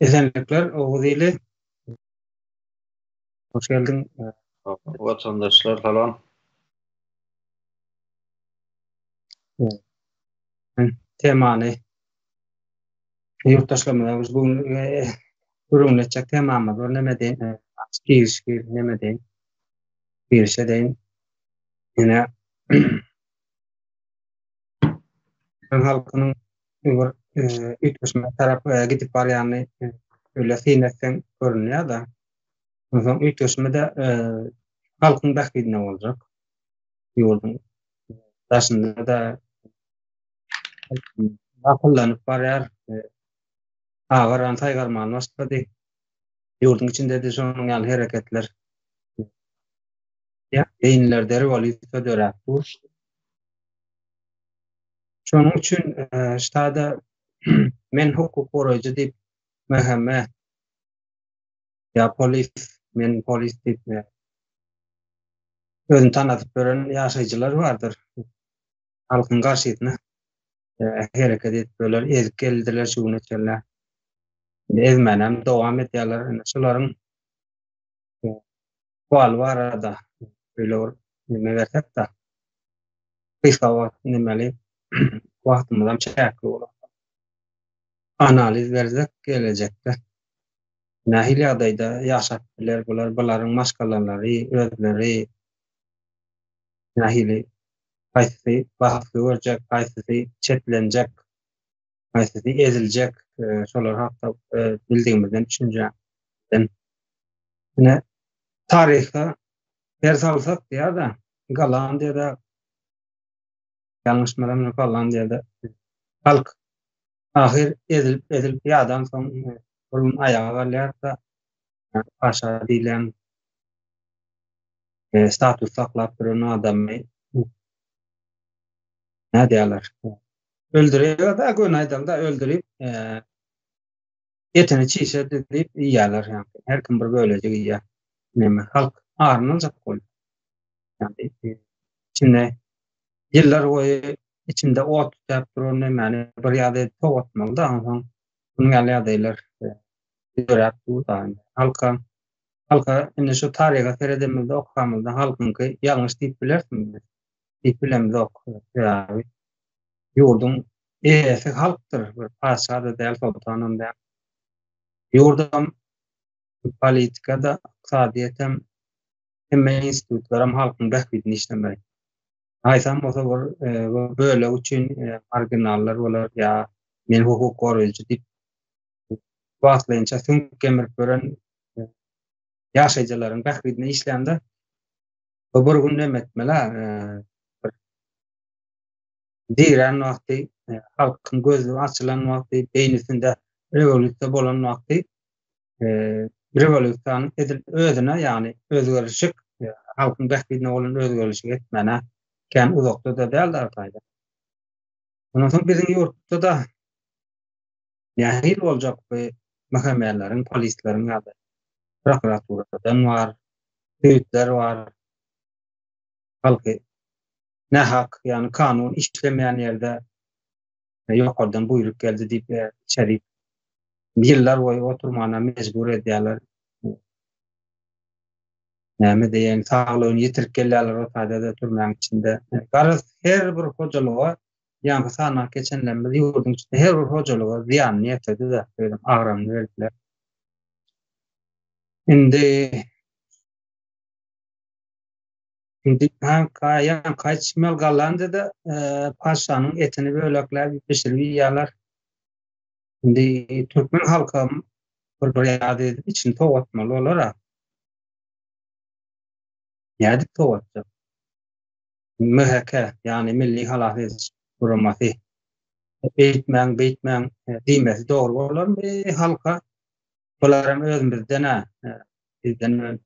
Esenlikler, Oğuz ile hoş geldin. Vatandaşlar falan. Temany yurttaşlarymyz bugün gurulmacak temamyz bar neme deýin? Girişki neme deýin? Girişe deýin. Ýene halkynyň bir ütgeşme tarap gidip barýany öyle sinetden görünýär da. Oňa ütgeşmede halkyň bähgine boljak. Ýoldyň başynda da akyllanyp barýar. Agaran taýgarman başlady. Ýurdun içinde de şonuň ýaly hereketler. Ya, beýinlerde rewolýusiýa döräpdir. Şonuň üçin ştada men hukuk goraýjy diýip mähemme ya men polis diýip özüni tanatyp beren ýaşaýjylar bardyr. Halkyň garşysyna hereket edip öler, ezip geldiler şu neçeler. Ezmenem dowam etýärler. Şolaryň kualy barada öyle nime bersek da kısa wagt nimeli wagtymyzdan çäkli bolar. Analiz bersek gelecekde nähili ýagdaýda ýaşap biler bular, bularyň maşgalanlary, özleri nähili gaýsy bahsy görjek, gaýsy çetlenjek, gaýsy eziljek, şolar hakda bildigimizden düşünjek. Ine taryha ders alsak diýär-de, Galandiyada ýalňyşmaram Galandiyada halk ahir edilip ýadan soň burun ayağa galýarsa paşa diýilen status saklap duran adamy ne diýerler? Öldürýär da gönaýdan da öldürip etini çiğse diýip ýalar ýa-ni. Her kim bir bölejek ýa. Neme halk arnynjak bol. Yani içinde yıllar boyu içinde ot tutup duran nemani bir ýerde towatmaly da soň bunu ýalyadaylar görýär bu da. Halka indi şu taryha seredemizde okamyzda halkynky ýalňyş diýip bilersiňiz. Diýip bilemizok. Ýa-ni ýurdun eýesi halkdyr. Bir paşa-da däl, sultanam däl. Ýurdun politikada, iqtisadiýetem hemme institutlaram halkyň bähgidini işlemek. Aýsam bolsa böyle üçin marginallar bolar ýa men hukuk goraýjy diýip wagtlaýynça süňk kemirip gören ýaşaýjylaryň bähgidini işlemde bir gün nemetmeler diýen wagty halkyň gözü açylan wagty beýnisinde rewolýusiýa bolan wagty rewolýusiýanyň edil özüne ýani özgörüşik halkyň bähgidine bolan özgörüşik etmene kän uzakda da däl arkaýda. Ondan soň biziň ýurtda da nähil boljak bu mahkemelerin, polisleriň ýa-da prokuraturadan bar, hüýtler bar. Halky nähak ýani kanun işlemeýän ýerde ýokardan buyruk geldi diýip içeri ýyllar boýy oturmana mejbur edýärler. Näme diýen saglygyny ýitirip gelýärler o taýda turmaň içinde. Garaz her bir hojalyga ýa-ni sana geçenlerimiz ýurdun içinde her bir hojalyga ziýan ýetdi de beýle agramly berdiler. Indi kaçmal Galandiyada paşanyň etini bölekler pişirip ýalar. Indi türkmen halka bir ýerde içini towatmaly bolar. Ýa-da towatjak. MHK ýani Milli Halafyz Guramasy beýtmäň diýmesi dogry bolarmy halka? Bularym özümizden bizden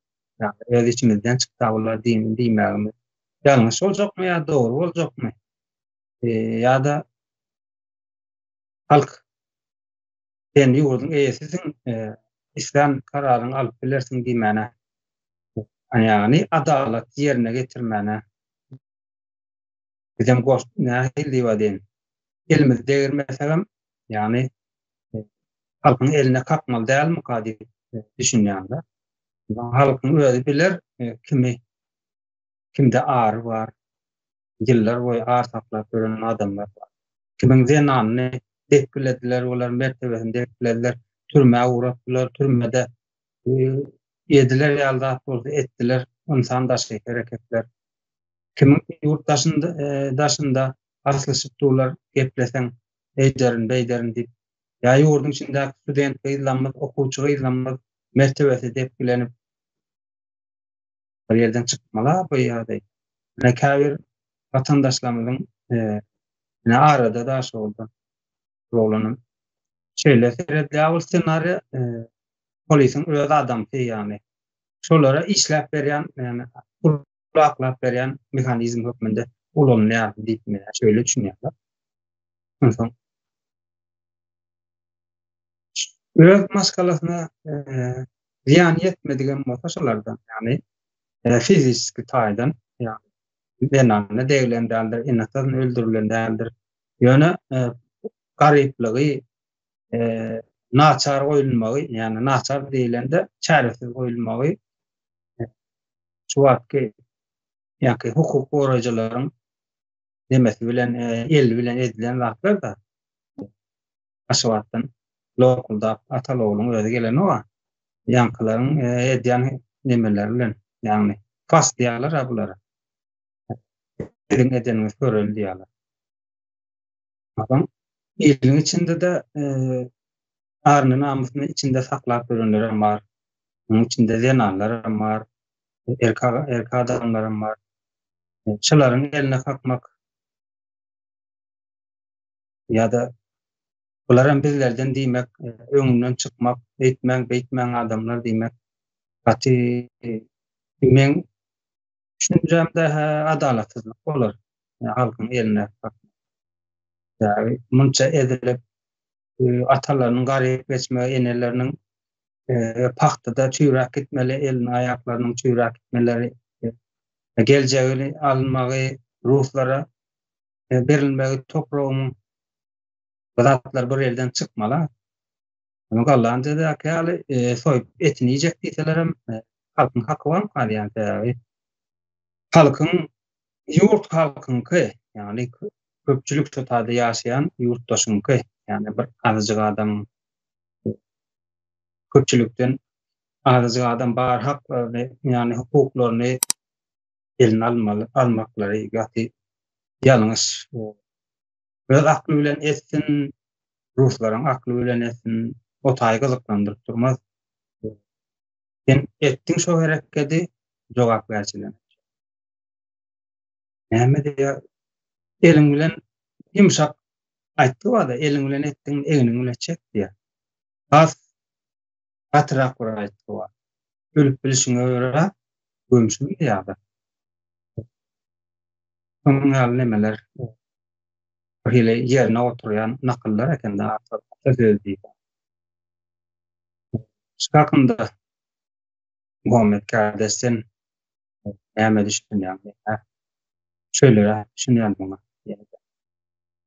öz içimizden çykdy bolar diýmägimiz. Ýalňyş boljakmy ýa dogry boljakmy? Ýa-da halk sen ýurdun eýesiň islam kararyny alyp bilersiň diýmäne. Ýani adalet ýerine getirmene. Bizim nähil diýip elimiz degirmesem ýani halkyň eline kakmaly dälmi kady düşünýänler. Halkyň özi biler kimde ağrı var, yıllar boyu ağır saklap gören adamlar var. Kimin zenanını dekbilediler, olar mertebesini dekbilediler, türmäge uğratdylar, türmede yediler ýalda bolsa etdiler, insan daşy hereketler. Kimin daşynda aslyşyp durlar, gepleseň eýderin, beýderin diýip, ýa ýurdun içinde student ýylanmaz, okuwçy ýylanmaz, mertebesi dekbilenip bir yerden çykmalar bu ýa-da. Näkäbir vatandaşlarymyzyň ne arada daş oldu. Rolanın şöyle seredýär senaryo polisiň öz adamty ýani. Şolara işläp berýän, ýani guraklap berýän mexanizm hökmünde ulanýar diýip men şöyle düşünýärler. Ondan öz maskalasyna ziyan yetmedigen bolsalardan, ýani fiziski taýdan, ýani benanna deglendendir, inatan öldürülendendir. Ýöne garyplygy, naçar goýulmagy, ýani naçar diýilende çaresiz goýulmagy, şu wagtky ýa-ki hukuk gorajylaryň demesi bilen, el bilen edilen wagtlar da aşwatdan lokulda atalogluň özi gelen owa ýankylaryň edýän nemeler bilen, ýani fas diýerler bulara. Birin edenimiz görüldi ýaly. Adam ilin içinde de arny namusyny içinde saklap görenler bar. Onun içinde zenanlar bar. Erka adamlar bar. Şolaryň eline kakmak ýa-da bularym bizlerden diýmek, öňünden çykmak, beýtmäň adamlar diýmek. Gaty men düşünjämde adalatsızlyk bolar. Halkyň eline kakmak. Ýa munça edilip atalarynyň garyp geçmegi, eneleriniň pahtada çüýrak gitmeli, elini aýaklarynyň çüýrak gitmeleri, geljegini alınmagy, ruhlara berilmegi toprağymyň zatlar bir elden çykmalar. Onu gallanca da ýaly soýup etini ýejek diýselerim, halkyň haky bar ýa-ni halkyň ýurt halkynky, ýani köpçülik tutady ýaşaýan ýurtdaşynky, ýani bir azjyk adam köpçülükden azjyk adam bar haklaryny, ýani hukuklaryny eline almaklary gaty ýalňyş. Öz akly bilen etsin, ruhlaryň akly bilen etsin, otaý gyzyklandyryp durmaz. Sen etdiň şo hereketi jogap berçilen. Näme diýär? Eliň bilen ýumşak aýtdy da eliň bilen etdiň, eňiň bilen çek diýär. Gatyrak bir aýtdy. Ölüp bilişiňe görä gömüşüm diýär. Onlar nemeler? Hele yerine oturyan nakıllar ekende söylediği. Şakında Muhammed kardeşten näme düşünýär? Şöyle düşünýär buna.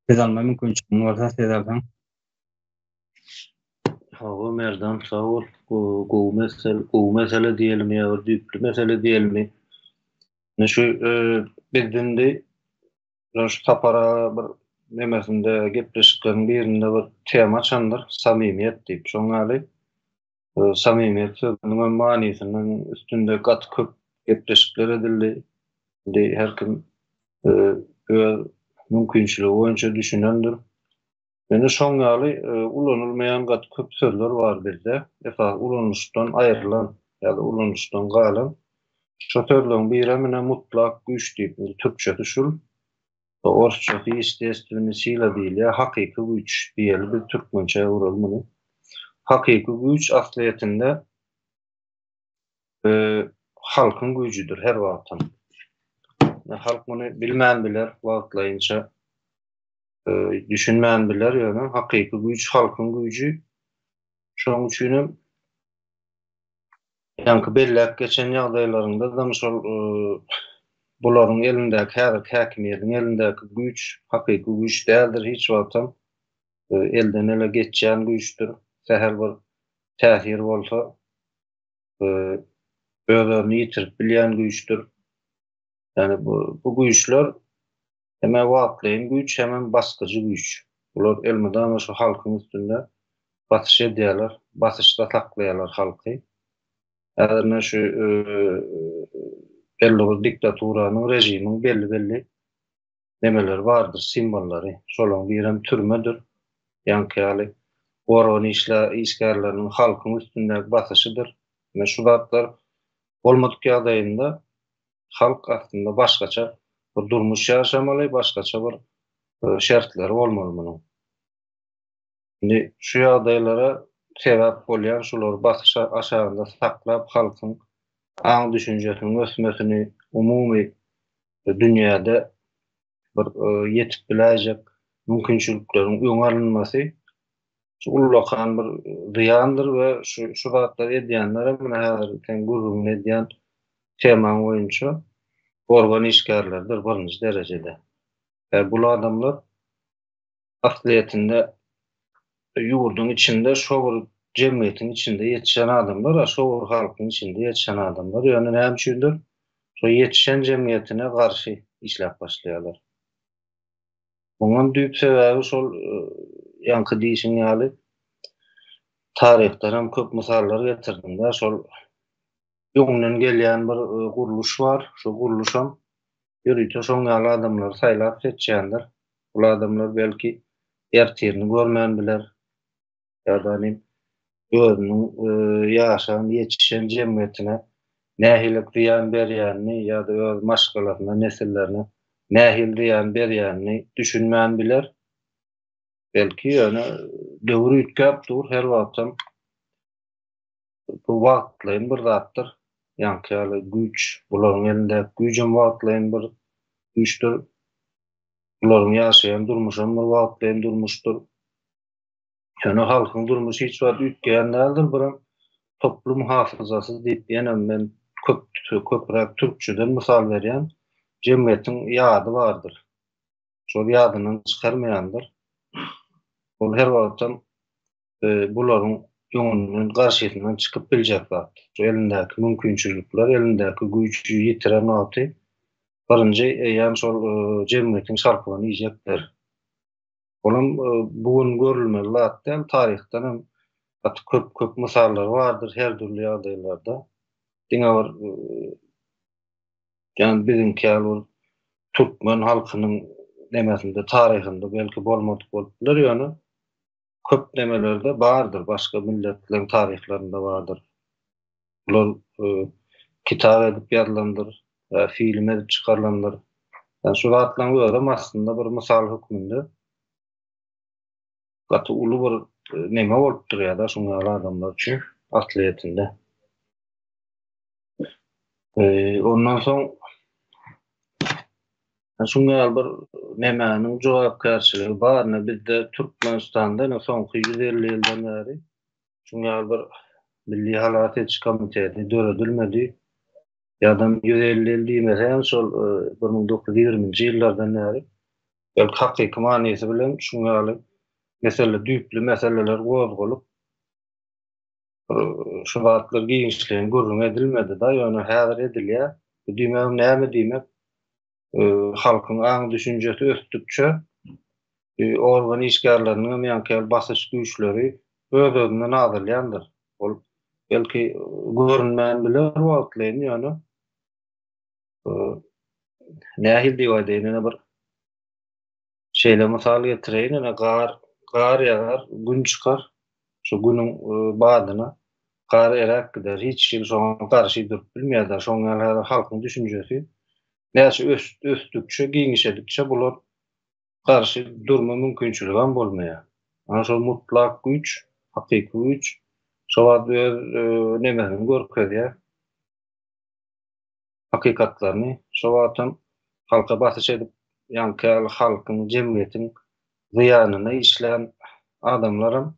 Biz alma mümkünçülüğü bolsa siz alsaň. Hawa merdan sağ ol. Bu mesele diýelim ýa-da düýpli mesele diýelim. Ne şu bizden de şu tapara bir nemesinde gepleşiklerin birinde bir tema çandır, samimiyet diýip. Şoňaly samimiyet sözüniň manysynyň üstünde gat köp gepleşikler edildi. Her kim öz mümkinçiligi boýunça düşünendir. Mene şoňaly ulanylmaýan gat köp sözler bar bizde. Esas ulanışdan aýrylan ýa-da ulanışdan galan şu sözleriň biri mene mutlak güç diýip türkçe düşül. Orçaky естественный sila diýilýär, hakyky güç diýeli bir türkmençe urulmaly. Hakyky güç asliýetinde halkyň güýjüdir her wagtdan. Halk muny bilmän biler, wagtlaýynça düşünmän biler ýa-da hakyky güç halkyň güýjü. Şoň üçin ýa-ni belläp geçen ýagdaýlarynda da şol bularyň elindäki häkimiýetiň elindäki güç hakyky güç däldir, hiç wagtdan elden ele geçýän güçdür. sähel bir täsir bolsa özlerini ýitirip bilýän güýçdür. Yani bu güýçler hem wagtlaýan güýç hem baskyjy güýç. Bular elmydam şu halkyň üstünde batyş edýärler, batyşda saklaýarlar halky. Ägerne şu belli bir diktaturanyň, rejimiň belli nemeler bardyr, simbollary. Şolaryň birem türmedir. Ýanky Orwan işgärleriniň halkyň üstündäki batyşydyr. Ve şu zatlar bolmadyk ýagdaýynda halk aslında başgaça bir durmuş ýaşamaly, başgaça bir şertleri bolmaly munyň. Indi şu ýagdaýlara sebäp bolýan şular batyş aşagynda saklap halkyň aň düşünjesiniň ösmesini, umumy dünýäde bir ýetip biläjek mümkinçilikleriň öňe şu ullakan bir ziyandır ve şu zatlar edýänler mene häzir sen gurrun edýän temaň boýunça organ işgärlerdir birinji derejede. Bu adamlar asliýetinde ýurdun içinde şo bir jemgyýetiň içinde ýetişen adamlar, şo bir halkyň içinde ýetişen adamlar. Ýöne näme üçindir? Şo ýetişen jemgyýetine garşy işläp başlaýarlar. Bunun düýp sebäbi şol ýanky diýişiň ýaly tarihden hem köp misallar getirdim-de şol ýöňünden gelýän bir guruluş bar. Şu guruluşam ýörüýte şoň ýaly adamlar saýlap seçýändir. Bu adamlar belki ertirini görmän biler. Ýa-da özüniň ýaşayan, ýetişen jemgyýetine nähili ziýan berýänini ýa-da öz maşgalatyna, nesillerine nähili ziýan berýänini düşünmän biler. Belki ýöne döwür üýtgäpdir, her wagtam bu wagtlaýan bir zatdyr. Ýanky güýç, bularyň elindäki güýjüm wagtlaýan bir güýçdir. Bularyň ýaşaýan durmuşam bir wagtlaýan durmuşdur. Ýöne halkyň durmuşy hiç wagt üýtgeýän däldir, biram toplum hafızasy diýip ýene men köpräk türkçeden mysal berýän jemgyýetiň ýady bardyr. Şol ýadyny çykarmaýandyr. Ol her wagtam bularyň ýöňünden garşysynyň çykyp biljek zat. Şu elindäki mümkinçilikler, elindäki güýçü ýitiren wagty birinji ýa-ni şol jemgyýetiň şarpyny ýyjekler. Olam bugun görülmeli zat däl, tarihden hem köp misallar bardyr her türlü ýagdaýlarda. Diňe bir ýani bizimki Türkmen halkynyň nemesinde, tarihinde belki bolmadyk bolupdyr ýöne köp nemelerde bardyr, başga milletlerin tarihlerinde bardyr. Bular kitap edip ýazylandyr, film edip çykarlandyr. Yani şu zatlaryň özüm aslında bir misal hükmünde gaty uly bir neme bolup durýar-da şoňa adamlar üçin asliýetinde. Ondan soň şoňa bir nemäniň jogapkärçiligi bar. Bizde Türkmenistanda soňky 150 ýyldan bäri şoňa bir Milli Halat Etiş Komiteti döredilmedi. Ýa-da 150 ýyl diýmesem şol 1920-nji ýyllardan bäri belki hakyky manysy bilen şoňa düýpli meseleler gozgolyp şu wagtlar giňişligiň gurrun edilmedi da, ýöne häzir edilýär. Bu diýmem näme diýmek? Halkyň aň düşünjesi ösdükçe organ işgärleriniň ýanky basyş güýçleri öz-özünden azalýandyr. Ol belki görünmän biler wagtlaýan ýöne nähil diýýärdiňe bir şeýle mysal getireýin, gar ýagar, gün çykar. Şu günüň badyna gar eräk gider. Hiç kim şoňa garşy durup bilmeýär. Şoňa halkyň düşünjesi näçe ösdükçe, giňişedikçe bular garşy durma mümkinçiligi hem bolmaýar. Ana şol mutlak güýç, hakyky güýç şowat nemeni görkezýär. Hakykatlaryny şowatam halka basyş edip ýanky halkyň jemgyýetiň ziyanyna işleyen adamlarym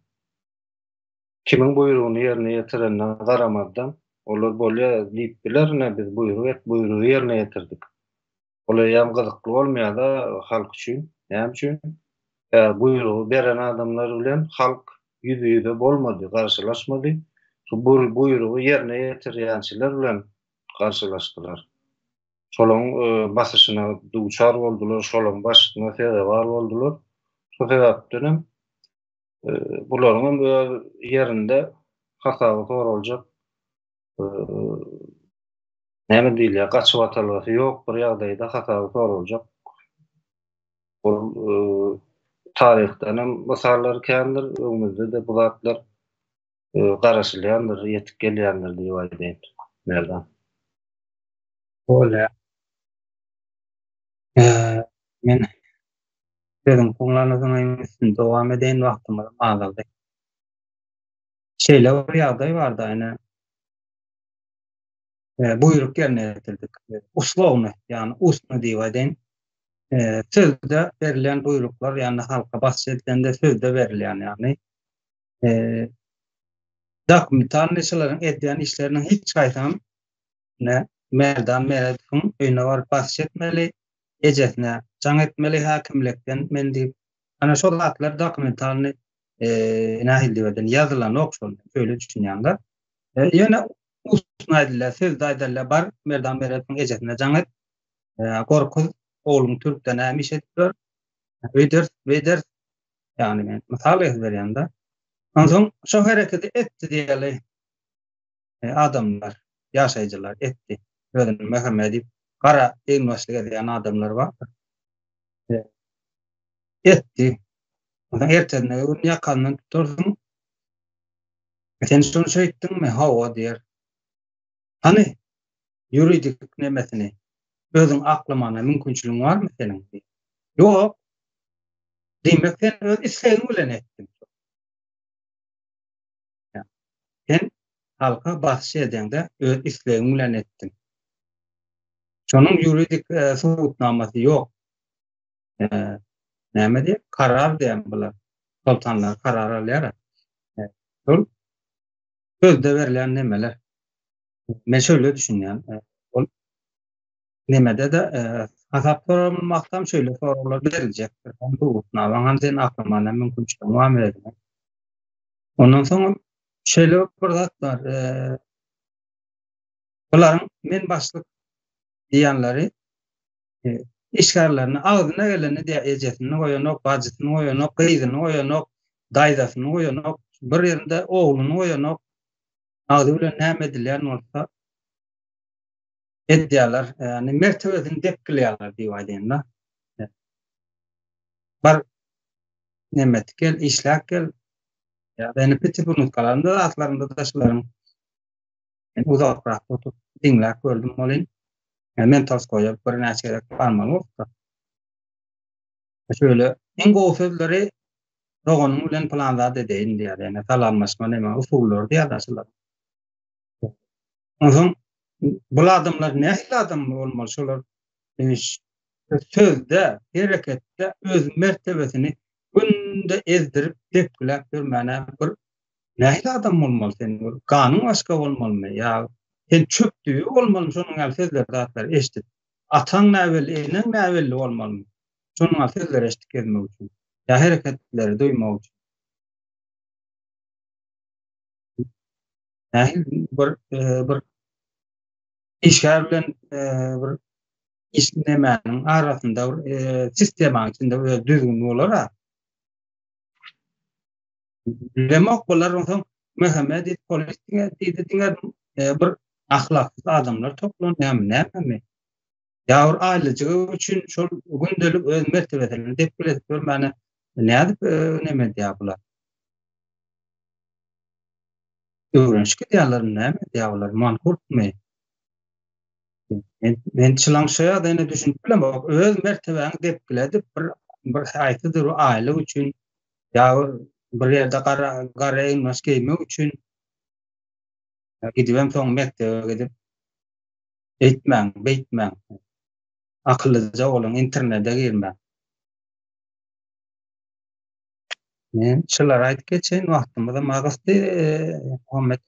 kimin buyrugyny ýerine ýetirenine garamaddan olar bolýar diýip bilerine biz buyrugy ýerine ýetirdik. Olar ýam gyzykly bolmaýar halk üçin. Näme üçin? Buyrugy beren adamlar bilen halk yüzüde bolmady, garşylaşmady. Şu buyrugy ýerine ýetirýänçiler bilen garşylaşdylar. Şolaň basyşyna duçar boldular, şolaň başyna sebäp boldular. Şu sebäpden bularyň ýerinde hataly soraljak näme diýilýär, gaçyp atalysy ýok bir ýagdaýda hataly soraljak. Bol tarihden hem misallar kendir, öňümizde de bu zatlar garaşylýandyr, ýetip gelýändir diýip aýdýan. Nerden? Öyle. Men dedim kullanıcının üstünde devam edeyin vaktimiz azaldı. Şeyle bir ýagdaý bardy aýna. Buyruk yerine getirdik. Uslowny, yani usny diýip aýdyn. Sözde verilen buyruklar, yani halka bahsedilende sözde verilen, yani dokumentarnyçylaryň edýän işleriniň hiç gaýtam ne merdan meredifin öýüne baryp bahsetmeli, ejesine jaň etmeli hakimlikden men diýip ana şol zatlar dokumentarny nähil diýipden ýazylan okşol şöyle düşünýänler. Ýöne usny aýdyllar, sözde aýdyllar bar merdan meredifin ejesine jaň et. Gorkuz oğlum Türk'ten emiş ettiler. Veder, yani men misal berýände. Ondan şu hareketi etti diýeli adamlar, ýaşaýjylar etdi. Ödün Mehmedi kara elmaslyk edýän adamlar bar. Etdi. Ondan ertene gün ýakandan tutursun. Sen şunu söýtdiňmi? Hawa diýer. Hani ýuridik nemesini özüň aklamana mümkinçiligiň barmy seniň? Ýok. Demek sen öz islegiň bilen etdiň. Sen halka bahşy edende öz islegiň bilen etdiň. Şonuň ýuridik subutnamasy ýok. Näme diýip karar diýen bular. Sultanlar karar alýar. Şol sözde berilen nemeler. Men şöyle düşünýän. Nemede de hasap sorulmaktan şöyle sorular verilecektir. Bu utnavan sen aklamana mümkinçiligiň muamele etmek. Ondan soň şöyle bir zat var. Bularyň men başlyk diýenleri işgärlerini agzyna geleni ejesini goýanok, bajysyny goýanok, gyzyny goýanok, daýdasyny goýanok, bir ýerinde ogluny goýanok, agzy bilen näme edilýän bolsa edýärler, yani mertebesini depkilýärler diýip aýdýanda. Bar nemet gel, işläp gel. Ya beni piti bunutkalanda atlarında taşlarım. Yani uzakrak oturup dinlep gördüm olin. Yani men tas koyup bir näçerek barmaly bolsa. Şöyle en gowy sözleri doganyň bilen planlady edeýin diýär. Yani salamlaşma näme usullary diýär aslında. Ondan bu adamlar nähili adam bolmaly şolar demiş. Sözde, hereketde öz mertebesini günde ezdirip tepkilep görmäne bir nähili adam bolmaly sen? Kanun başga bolmalymy? Ya sen çöpdüğü bolmaly şonuň ýaly sözleri zatlar eşitip. Ataň näwel, eneň näwel bolmalymy? Şonuň ýaly sözleri eşitip gelmek üçin. Ya hereketleri duýmak üçin. Nähil bir işgär bilen bir iş nemäniň arasynda sistemaň içinde düzgün bolar. Demek bolar soň Mehmedi politike diýdiňler bir ahlaksız adamlar toplanýar näme? Ýa-da aýlyjygy üçin şol gündelik öz mertebelerini depkiledip görmäne nädip näme diýýärler? Öwrenşik diýerler näme diýerler? Mankurtmy? Men çylanşaýa da ene düşünip bilen bak öz mertebeni depkiledip bir haýsydyr aýly üçin ýa bir ýerde gara elmas geymek üçin gidip soň mektebe gidip beýtmäň akyllyja bolan internete girmäň. Men şular aýdyp geçen wagtymda magasty Muhammed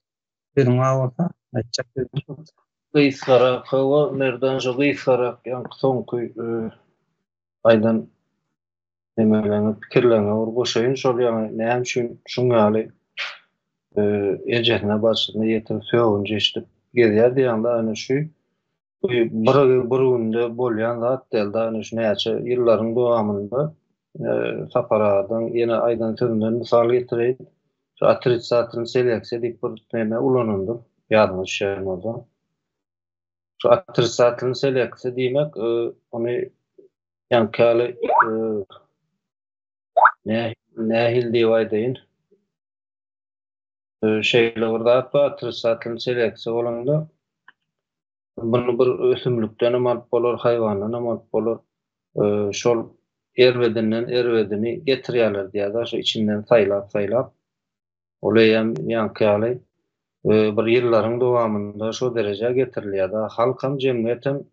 benim awata aýtjak dedim. Gysgara hawa nerden jo gysgara ýa soňky aýdan Nemelerine, pikirlerine goşaýyn, şol ýaly näme üçin şuňaly ejetine başyna ýetirip söwünje işdip gezýär diýende ana şu bir günde bolýan zat däl da ana şu näçe ýyllaryň dowamında saparadan ýene aýdan türünden mysal getireýin. Şu atrisatyň seleksiýa diýip bir näme ulanandy. Ýadyma düşýär bolsa. Şu atrisatyň seleksiýa diýmek ony ýankaly nähil diýip aýdyn. Şeýle bir zat bar, atrisatyň seleksiýa bolanda bunu bir ösümlükden alyp bolar, haýwandan alyp bolar. Şol erwediniň erwedini getirýärler diýär, şu içinden saýlap olaýam ýankaly bir ýyllaryň dowamında şu derejä getirilýär. Halkam jemgyýetem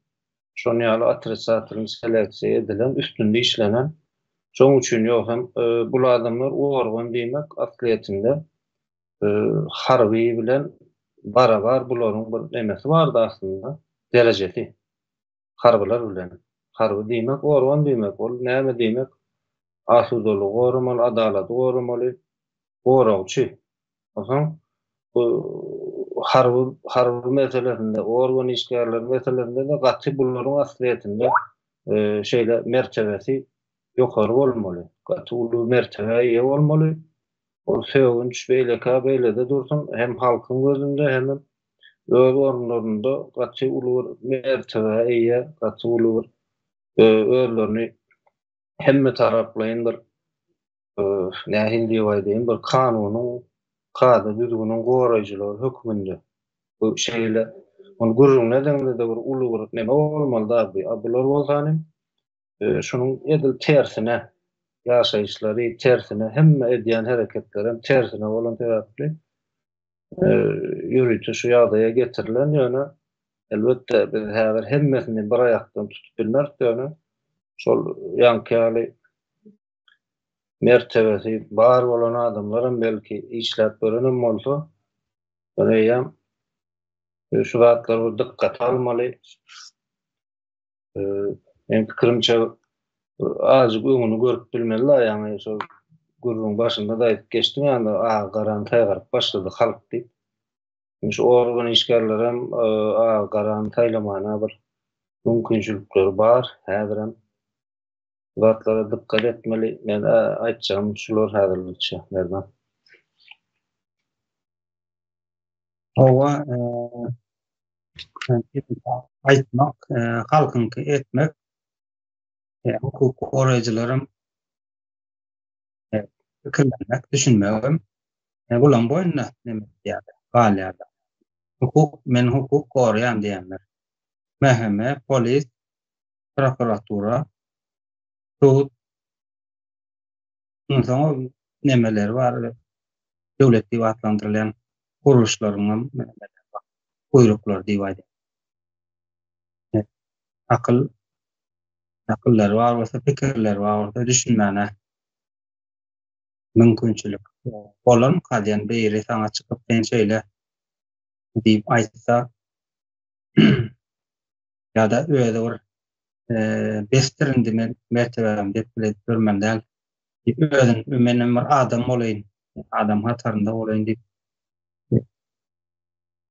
şonu ýaly atrisatyň seleksiýa edilen, üstünde işlenen. Şoň üçin ýokam bu adamlar ugargan diýmek atletinde harby bilen barabar bularyň bir nemesi bardy aslında, derejesi. Harbylar bilen. Harby diýmek ugargan diýmek, ol näme diýmek? Asudalyk goramaly, adalaty goramaly, goragçy. Oňa bu harby meselesinde, ugargan işgärler meselesinde de gaty bularyň atletinde şeýle mertebesi ýokary bolmaly. Gaty uly mertebeye ýa bolmaly. O söwünç beýle de dursun, hem halkyň gözünde hem öz orunlarynda gaty uly mertebeye ýa gaty uly özlerini hemme taraplaýyn bir nähil diýip aýdyn, bir kanunyň kada düzgünüň goraýjylary hökmünde. Bu şeýle ony gurrunladyňda da bir uly bir näme bolmaly da, bular bolsany şunun edil tersine ýaşaýyşlary tersine hemme edýän hereketleri tersine bolan täpli ýürüýti şu ýagdaýa getirilen ýöne elbetde biz häzir hemmesini bir aýakdan tutup bilmek ýöne şol ýankaly mertebesi bar bolan adamlaryň belki işläp görenen bolsa ýöne şu zatlara dikkat almaly. Men pikirimçe azıcık öňüni görüp bilmeliler, ýani şol gurrun başynda da aýdyp geçdim, ýani garan taýgaryp başlady halk diýip. Şu organ işgärler hem garan taýlamana bir mümkinçilikleri bar, häzir hem zatlara dikkat etmeli. Men aýtjagym şular häzirlikçe bermem. Owa aýtmak, halkynky etmek, hukuk goraýjylarym pikirlenmek, düşünmegim bulan boýundan neme diýär, galýada. Men hukuk goraýan diýenler. Meheme, polis, prokuratura, sud, soňra nemeler bar, döwlet diýip adlandyrylan guruluşlaryň buyruklar diýip aýdyn. Akyllar bar bolsa, pikirler bar bolsa, düşünmäne mümkinçilik bolan kadýan beýle saňa çykyp ben şeýle diýip aýtsa ýa-da öýde bir bestirindi mertebem diýip görmendäl diýip özüň menem bir adam bolaýyn, adam hatarynda bolaýyn diýip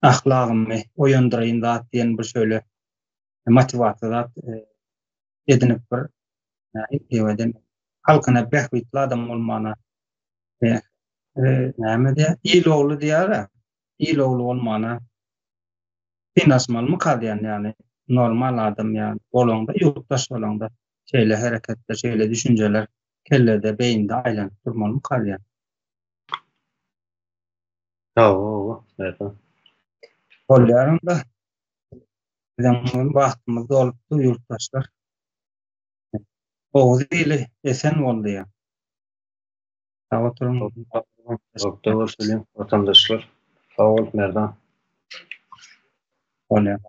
ahlagymy oýandyraýyn zat diýen bir şöyle motivasiýa edinip bir ýa-da halkyna behbitli adam bolmana näme diýär? İloglu diýär. İloglu bolmana finansmalmy kadýan, ýani normal adam ýani bolanda ýurtdaş bolanda şeýle hereketler, şeýle düşünjeler kellede, beýinde aýlanyp durmaly kadýan. Bolýarym da bizim wagtymyz bolupdy ýurtdaşlar. Oğuz ili esen boldy ýa. Sağ oturun. Vatandaşlar. Sağ ol, Merdan. Bolýar.